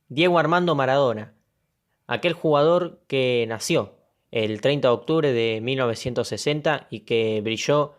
Diego Armando Maradona, aquel jugador que nació el 30 de octubre de 1960 y que brilló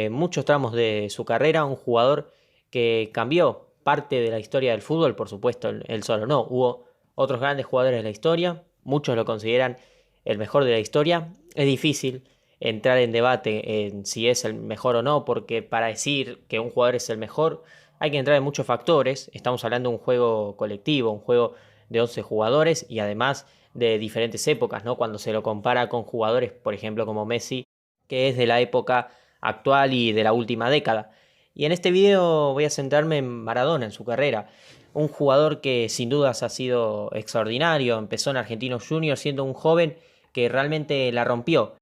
muchos tramos de su carrera, un jugador que cambió parte de la historia del fútbol, por supuesto, él solo no, hubo otros grandes jugadores de la historia, muchos lo consideran el mejor de la historia. Es difícil entrar en debate en si es el mejor o no, porque para decir que un jugador es el mejor hay que entrar en muchos factores. Estamos hablando de un juego colectivo, un juego de 11 jugadores y además de diferentes épocas, ¿no? Cuando se lo compara con jugadores, por ejemplo, como Messi, que es de la época actual y de la última década. Y en este video voy a centrarme en Maradona, en su carrera. Un jugador que sin dudas ha sido extraordinario. Empezó en Argentinos Juniors siendo un joven que realmente la rompió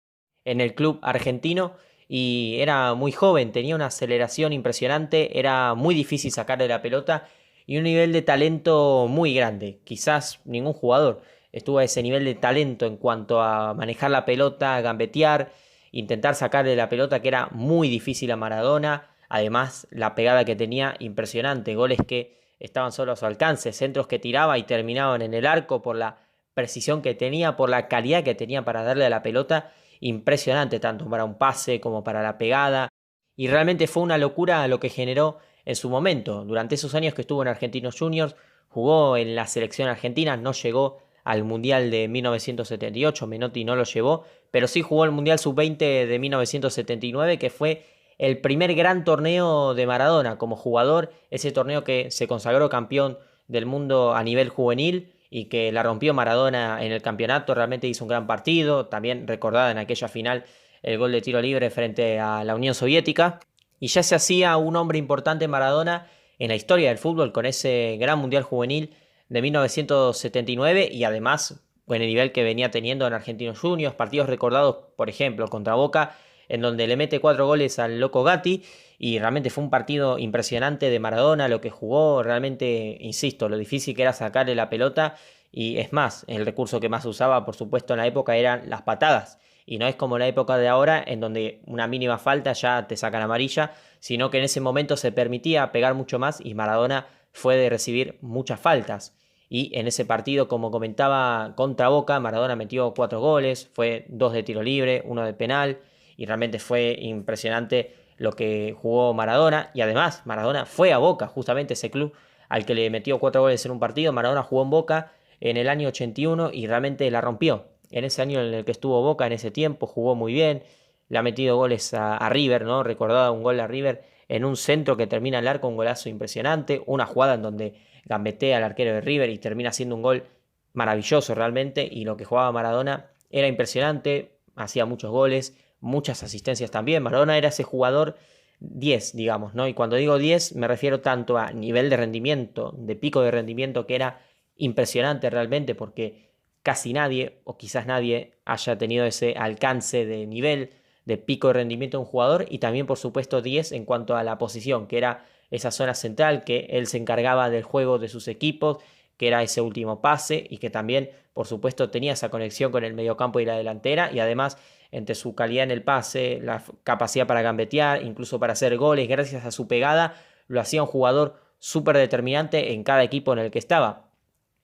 en el club argentino y era muy joven, tenía una aceleración impresionante, era muy difícil sacarle la pelota y un nivel de talento muy grande. Quizás ningún jugador estuvo a ese nivel de talento en cuanto a manejar la pelota, gambetear, intentar sacarle la pelota, que era muy difícil a Maradona. Además, la pegada que tenía, impresionante, goles que estaban solo a su alcance, centros que tiraba y terminaban en el arco por la precisión que tenía, por la calidad que tenía para darle a la pelota, impresionante, tanto para un pase como para la pegada. Y realmente fue una locura lo que generó en su momento. Durante esos años que estuvo en Argentinos Juniors, jugó en la selección argentina, no llegó al Mundial de 1978, Menotti no lo llevó, pero sí jugó el Mundial Sub-20 de 1979, que fue el primer gran torneo de Maradona como jugador, ese torneo que se consagró campeón del mundo a nivel juvenil y que la rompió Maradona en el campeonato, realmente hizo un gran partido, también recordada en aquella final el gol de tiro libre frente a la Unión Soviética, y ya se hacía un hombre importante Maradona en la historia del fútbol con ese gran Mundial Juvenil de 1979 y además con el nivel que venía teniendo en Argentinos Juniors, partidos recordados, por ejemplo, contra Boca, en donde le mete 4 goles al Loco Gatti, y realmente fue un partido impresionante de Maradona, lo que jugó, realmente, insisto, lo difícil que era sacarle la pelota, y es más, el recurso que más usaba, por supuesto, en la época eran las patadas, y no es como la época de ahora, en donde una mínima falta ya te sacan amarilla, sino que en ese momento se permitía pegar mucho más, y Maradona fue de recibir muchas faltas. Y en ese partido, como comentaba, contra Boca, Maradona metió 4 goles, fue 2 de tiro libre, 1 de penal, y realmente fue impresionante lo que jugó Maradona. Y además, Maradona fue a Boca, justamente ese club al que le metió 4 goles en un partido. Maradona jugó en Boca en el año 81 y realmente la rompió. En ese año en el que estuvo Boca, en ese tiempo, jugó muy bien. Le ha metido goles a River, ¿no? Recordaba un gol a River en un centro que termina el arco, un golazo impresionante. Una jugada en donde gambetea al arquero de River y termina siendo un gol maravilloso realmente. Y lo que jugaba Maradona era impresionante, hacía muchos goles, muchas asistencias también. Maradona era ese jugador 10, digamos, ¿no? Y cuando digo 10 me refiero tanto a nivel de rendimiento, de pico de rendimiento, que era impresionante realmente, porque casi nadie, o quizás nadie, haya tenido ese alcance de nivel, de pico de rendimiento de un jugador, y también por supuesto 10 en cuanto a la posición, que era esa zona central, que él se encargaba del juego de sus equipos, que era ese último pase, y que también por supuesto tenía esa conexión con el mediocampo y la delantera, y además entre su calidad en el pase, la capacidad para gambetear, incluso para hacer goles, gracias a su pegada, lo hacía un jugador súper determinante en cada equipo en el que estaba.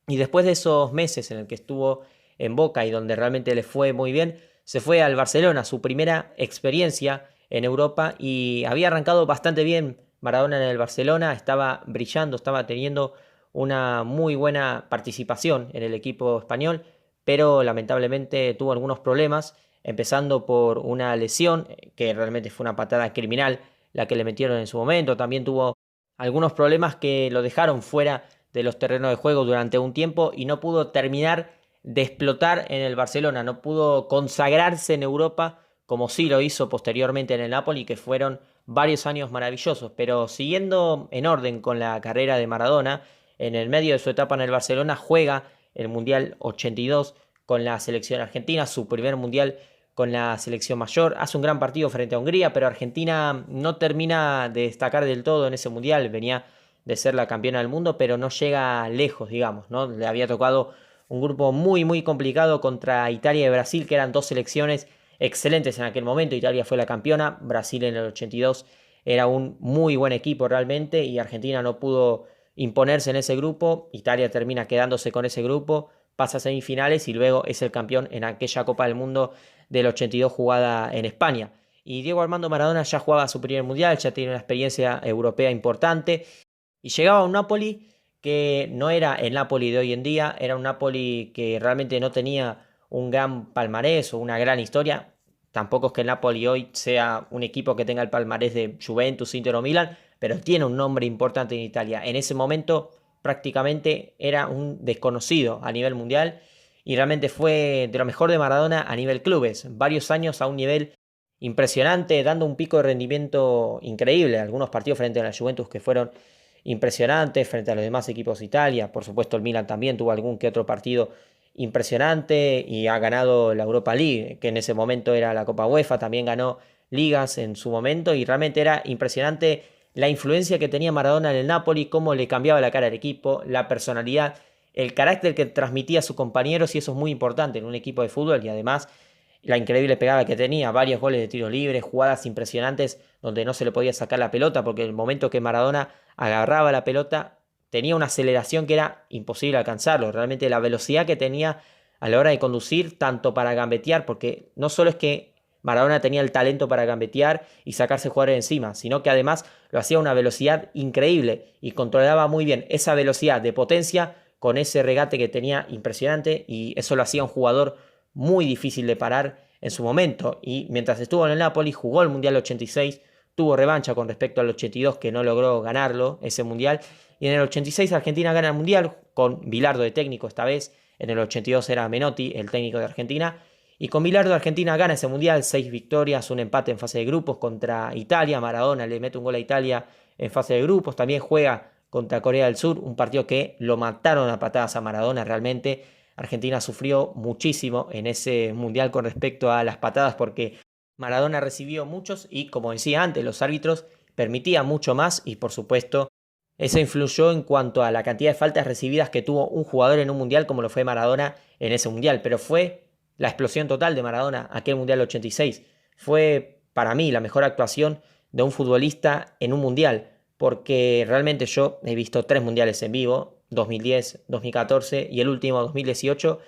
Y después de esos meses en el que estuvo en Boca y donde realmente le fue muy bien, se fue al Barcelona, su primera experiencia en Europa, y había arrancado bastante bien Maradona en el Barcelona, estaba brillando, estaba teniendo una muy buena participación en el equipo español, pero lamentablemente tuvo algunos problemas, empezando por una lesión, que realmente fue una patada criminal la que le metieron en su momento, también tuvo algunos problemas que lo dejaron fuera de los terrenos de juego durante un tiempo y no pudo terminar de explotar en el Barcelona, no pudo consagrarse en Europa como sí lo hizo posteriormente en el Napoli, que fueron varios años maravillosos. Pero siguiendo en orden con la carrera de Maradona, en el medio de su etapa en el Barcelona juega el Mundial 82 con la selección argentina, su primer Mundial con la selección mayor, hace un gran partido frente a Hungría, pero Argentina no termina de destacar del todo en ese Mundial, venía de ser la campeona del mundo, pero no llega lejos, digamos, ¿no? Le había tocado un grupo muy, muy complicado contra Italia y Brasil, que eran dos selecciones excelentes en aquel momento. Italia fue la campeona, Brasil en el 82 era un muy buen equipo realmente, y Argentina no pudo imponerse en ese grupo. Italia termina quedándose con ese grupo, pasa a semifinales y luego es el campeón en aquella Copa del Mundo del 82 jugada en España. Y Diego Armando Maradona ya jugaba su primer mundial, ya tenía una experiencia europea importante y llegaba a un Napoli que no era el Napoli de hoy en día, era un Napoli que realmente no tenía un gran palmarés o una gran historia. Tampoco es que el Napoli hoy sea un equipo que tenga el palmarés de Juventus, Inter o Milan, pero tiene un nombre importante en Italia. En ese momento prácticamente era un desconocido a nivel mundial y realmente fue de lo mejor de Maradona a nivel clubes. Varios años a un nivel impresionante, dando un pico de rendimiento increíble. Algunos partidos frente a la Juventus que fueron impresionantes, frente a los demás equipos de Italia. Por supuesto el Milan también tuvo algún que otro partido impresionante y ha ganado la Europa League, que en ese momento era la Copa UEFA, también ganó ligas en su momento y realmente era impresionante la influencia que tenía Maradona en el Napoli, cómo le cambiaba la cara al equipo, la personalidad, el carácter que transmitía a sus compañeros y eso es muy importante en un equipo de fútbol y además la increíble pegada que tenía, varios goles de tiro libre, jugadas impresionantes donde no se le podía sacar la pelota porque en el momento que Maradona agarraba la pelota tenía una aceleración que era imposible alcanzarlo. Realmente la velocidad que tenía a la hora de conducir, tanto para gambetear, porque no solo es que Maradona tenía el talento para gambetear y sacarse jugadores encima, sino que además lo hacía a una velocidad increíble y controlaba muy bien esa velocidad de potencia con ese regate que tenía impresionante y eso lo hacía un jugador muy difícil de parar en su momento. Y mientras estuvo en el Napoli jugó el Mundial 86, tuvo revancha con respecto al 82 que no logró ganarlo ese Mundial y en el 86 Argentina gana el Mundial con Bilardo de técnico esta vez. En el 82 era Menotti, el técnico de Argentina. Y con Bilardo Argentina gana ese Mundial, 6 victorias, un empate en fase de grupos contra Italia. Maradona le mete un gol a Italia en fase de grupos. También juega contra Corea del Sur, un partido que lo mataron a patadas a Maradona realmente. Argentina sufrió muchísimo en ese Mundial con respecto a las patadas porque Maradona recibió muchos y como decía antes, los árbitros permitían mucho más y por supuesto eso influyó en cuanto a la cantidad de faltas recibidas que tuvo un jugador en un mundial como lo fue Maradona en ese mundial. Pero fue la explosión total de Maradona aquel mundial 86. Fue para mí la mejor actuación de un futbolista en un mundial. Porque realmente yo he visto 3 mundiales en vivo, 2010, 2014 y el último 2018.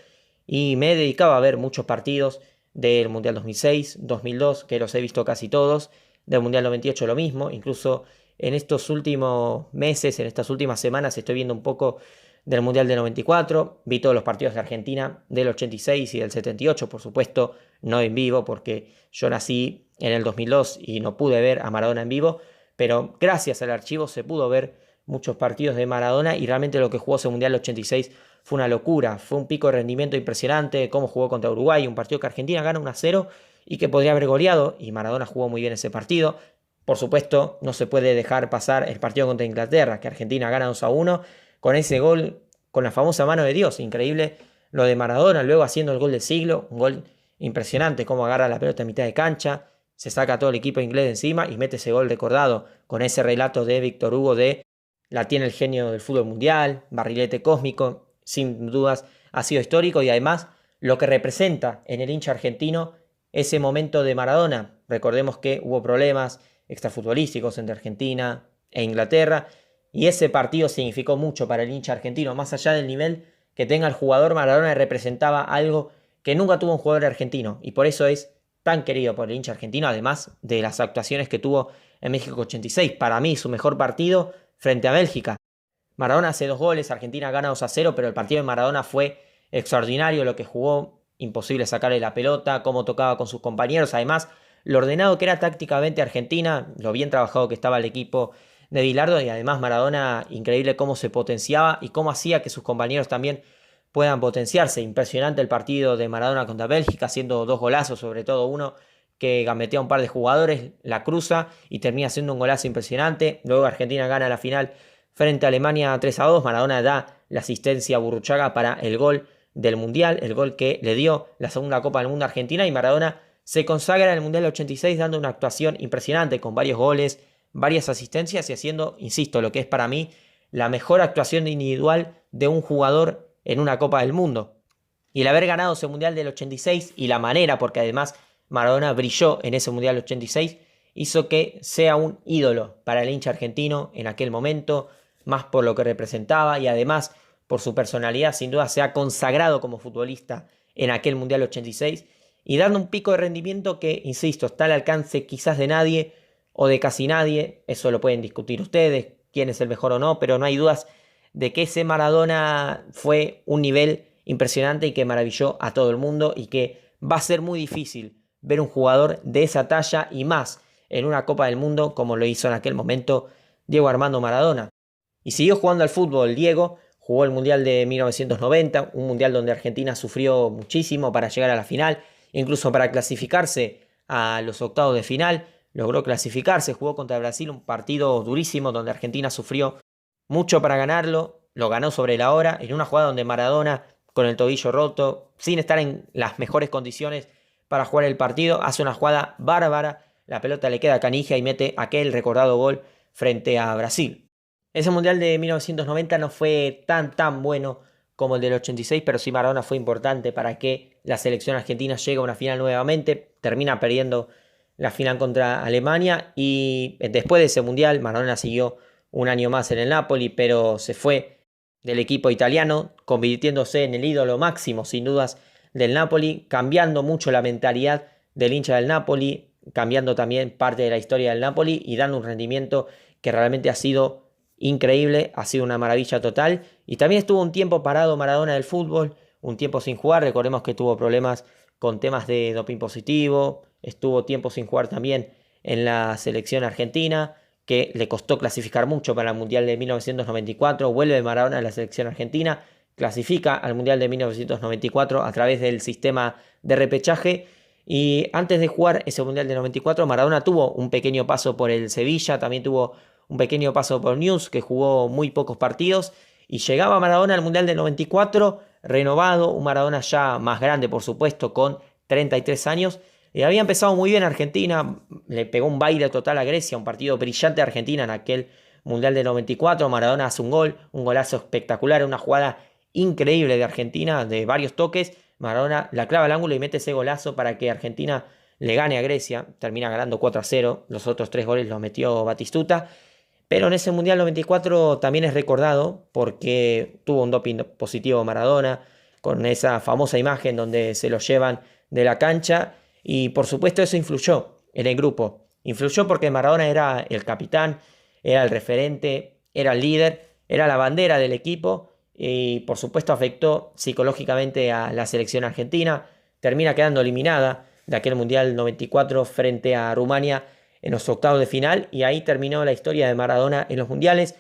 Y me he dedicado a ver muchos partidos del mundial 2006, 2002, que los he visto casi todos. Del mundial 98 lo mismo, incluso en estos últimos meses, en estas últimas semanas, estoy viendo un poco del Mundial del 94. Vi todos los partidos de Argentina del 86 y del 78, por supuesto, no en vivo, porque yo nací en el 2002 y no pude ver a Maradona en vivo. Pero gracias al archivo se pudo ver muchos partidos de Maradona y realmente lo que jugó ese Mundial 86 fue una locura. Fue un pico de rendimiento impresionante, cómo jugó contra Uruguay, un partido que Argentina gana 1-0 y que podría haber goleado y Maradona jugó muy bien ese partido. Por supuesto, no se puede dejar pasar el partido contra Inglaterra, que Argentina gana 2-1, con ese gol, con la famosa mano de Dios, increíble lo de Maradona, luego haciendo el gol del siglo, un gol impresionante, cómo agarra la pelota en mitad de cancha, se saca todo el equipo inglés de encima y mete ese gol recordado, con ese relato de Víctor Hugo de la tiene el genio del fútbol mundial, barrilete cósmico, sin dudas ha sido histórico y además lo que representa en el hincha argentino ese momento de Maradona. Recordemos que hubo problemas extrafutbolísticos entre Argentina e Inglaterra y ese partido significó mucho para el hincha argentino, más allá del nivel que tenga el jugador. Maradona representaba algo que nunca tuvo un jugador argentino y por eso es tan querido por el hincha argentino, además de las actuaciones que tuvo en México 86. Para mí su mejor partido frente a Bélgica. Maradona hace 2 goles, Argentina gana 2-0, pero el partido de Maradona fue extraordinario, lo que jugó, imposible sacarle la pelota, cómo tocaba con sus compañeros, además lo ordenado que era tácticamente Argentina, lo bien trabajado que estaba el equipo de Bilardo y además Maradona, increíble cómo se potenciaba y cómo hacía que sus compañeros también puedan potenciarse. Impresionante el partido de Maradona contra Bélgica, haciendo 2 golazos, sobre todo uno que gambetea a un par de jugadores, la cruza y termina haciendo un golazo impresionante. Luego Argentina gana la final frente a Alemania 3-2. Maradona da la asistencia a Burruchaga para el gol del Mundial, el gol que le dio la segunda Copa del Mundo a Argentina y Maradona se consagra en el Mundial 86 dando una actuación impresionante con varios goles, varias asistencias y haciendo, insisto, lo que es para mí la mejor actuación individual de un jugador en una Copa del Mundo. Y el haber ganado ese Mundial del 86 y la manera, porque además Maradona brilló en ese Mundial 86, hizo que sea un ídolo para el hincha argentino en aquel momento. más por lo que representaba y además por su personalidad. Sin duda se ha consagrado como futbolista en aquel Mundial 86 y dando un pico de rendimiento que, insisto, está al alcance quizás de nadie o de casi nadie. Eso lo pueden discutir ustedes, quién es el mejor o no, pero no hay dudas de que ese Maradona fue un nivel impresionante y que maravilló a todo el mundo y que va a ser muy difícil ver un jugador de esa talla y más en una Copa del Mundo como lo hizo en aquel momento Diego Armando Maradona. Y siguió jugando al fútbol Diego, jugó el Mundial de 1990, un Mundial donde Argentina sufrió muchísimo para llegar a la final, incluso para clasificarse a los octavos de final, logró clasificarse, jugó contra Brasil, un partido durísimo donde Argentina sufrió mucho para ganarlo, lo ganó sobre la hora, en una jugada donde Maradona, con el tobillo roto, sin estar en las mejores condiciones para jugar el partido, hace una jugada bárbara, la pelota le queda a Caniggia y mete aquel recordado gol frente a Brasil. Ese Mundial de 1990 no fue tan bueno como el del 86, pero sí Maradona fue importante para que la selección argentina llegue a una final nuevamente, termina perdiendo la final contra Alemania y después de ese Mundial Maradona siguió un año más en el Napoli, pero se fue del equipo italiano, convirtiéndose en el ídolo máximo, sin dudas, del Napoli, cambiando mucho la mentalidad del hincha del Napoli, cambiando también parte de la historia del Napoli y dando un rendimiento que realmente ha sido increíble, ha sido una maravilla total. Y también estuvo un tiempo parado Maradona del fútbol, un tiempo sin jugar, recordemos que tuvo problemas con temas de doping positivo, estuvo tiempo sin jugar también en la selección argentina, que le costó clasificar mucho para el Mundial de 1994, vuelve Maradona a la selección argentina, clasifica al Mundial de 1994 a través del sistema de repechaje y antes de jugar ese Mundial de 94 Maradona tuvo un pequeño paso por el Sevilla, también tuvo un pequeño paso por News, que jugó muy pocos partidos y llegaba Maradona al Mundial del 94 renovado, un Maradona ya más grande por supuesto, con 33 años. Había empezado muy bien Argentina, le pegó un baile total a Grecia, un partido brillante de Argentina en aquel Mundial del 94. Maradona hace un gol, un golazo espectacular, una jugada increíble de Argentina, de varios toques. Maradona la clava al ángulo y mete ese golazo para que Argentina le gane a Grecia. Termina ganando 4-0, los otros 3 goles los metió Batistuta. Pero en ese Mundial 94 también es recordado porque tuvo un doping positivo Maradona, con esa famosa imagen donde se lo llevan de la cancha. Y por supuesto eso influyó en el grupo. Influyó porque Maradona era el capitán, era el referente, era el líder, era la bandera del equipo y por supuesto afectó psicológicamente a la selección argentina. Termina quedando eliminada de aquel Mundial 94 frente a Rumania en los octavos de final y ahí terminó la historia de Maradona en los mundiales.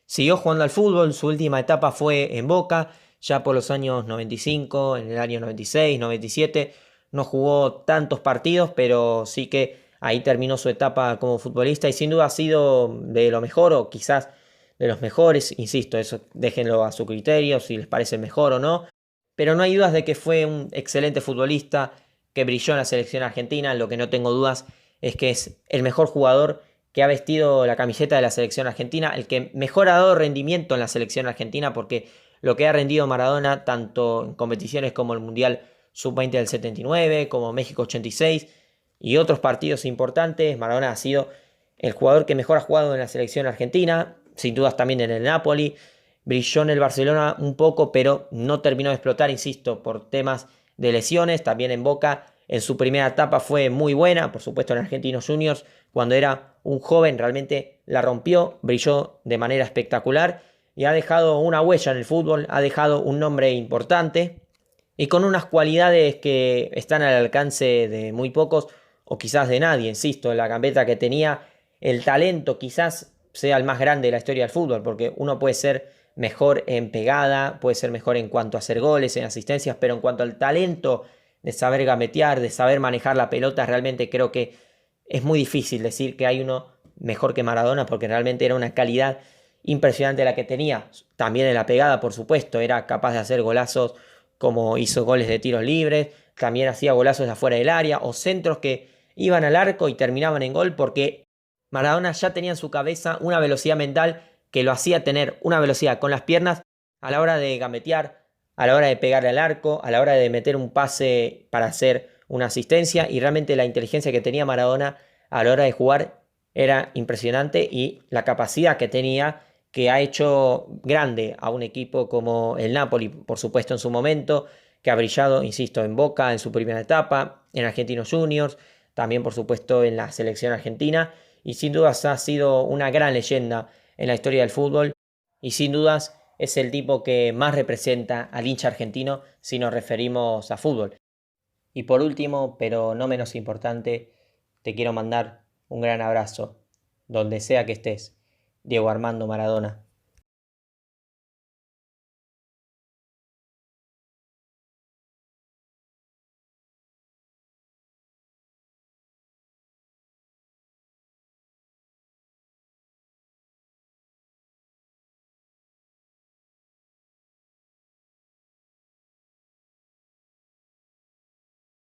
Siguió jugando al fútbol, su última etapa fue en Boca, ya por los años 95, en el año 96, 97. No jugó tantos partidos, pero sí que ahí terminó su etapa como futbolista y sin duda ha sido de lo mejor o quizás de los mejores. Insisto, eso déjenlo a su criterio, si les parece mejor o no. Pero no hay dudas de que fue un excelente futbolista que brilló en la selección argentina. Lo que no tengo dudas es que es el mejor jugador que ha vestido la camiseta de la selección argentina, el que mejor ha dado rendimiento en la selección argentina, porque lo que ha rendido Maradona, tanto en competiciones como el Mundial Sub-20 del 79, como México 86 y otros partidos importantes, Maradona ha sido el jugador que mejor ha jugado en la selección argentina, sin dudas también en el Napoli, brilló en el Barcelona un poco, pero no terminó de explotar, insisto, por temas de lesiones, también en Boca. En su primera etapa fue muy buena, por supuesto en Argentinos Juniors, cuando era un joven realmente la rompió, brilló de manera espectacular y ha dejado una huella en el fútbol, ha dejado un nombre importante y con unas cualidades que están al alcance de muy pocos o quizás de nadie, insisto, la gambeta que tenía, el talento quizás sea el más grande de la historia del fútbol, porque uno puede ser mejor en pegada, puede ser mejor en cuanto a hacer goles, en asistencias, pero en cuanto al talento de saber gametear, de saber manejar la pelota, realmente creo que es muy difícil decir que hay uno mejor que Maradona, porque realmente era una calidad impresionante la que tenía. También en la pegada, por supuesto, era capaz de hacer golazos como hizo goles de tiros libres, también hacía golazos de afuera del área o centros que iban al arco y terminaban en gol porque Maradona ya tenía en su cabeza una velocidad mental que lo hacía tener una velocidad con las piernas a la hora de gambetear, a la hora de pegarle al arco, a la hora de meter un pase para hacer una asistencia y realmente la inteligencia que tenía Maradona a la hora de jugar era impresionante y la capacidad que tenía que ha hecho grande a un equipo como el Napoli, por supuesto en su momento, que ha brillado, insisto, en Boca en su primera etapa, en Argentinos Juniors, también por supuesto en la selección argentina, y sin dudas ha sido una gran leyenda en la historia del fútbol, y sin dudas es el tipo que más representa al hincha argentino si nos referimos a fútbol. Y por último, pero no menos importante, te quiero mandar un gran abrazo, donde sea que estés, Diego Armando Maradona.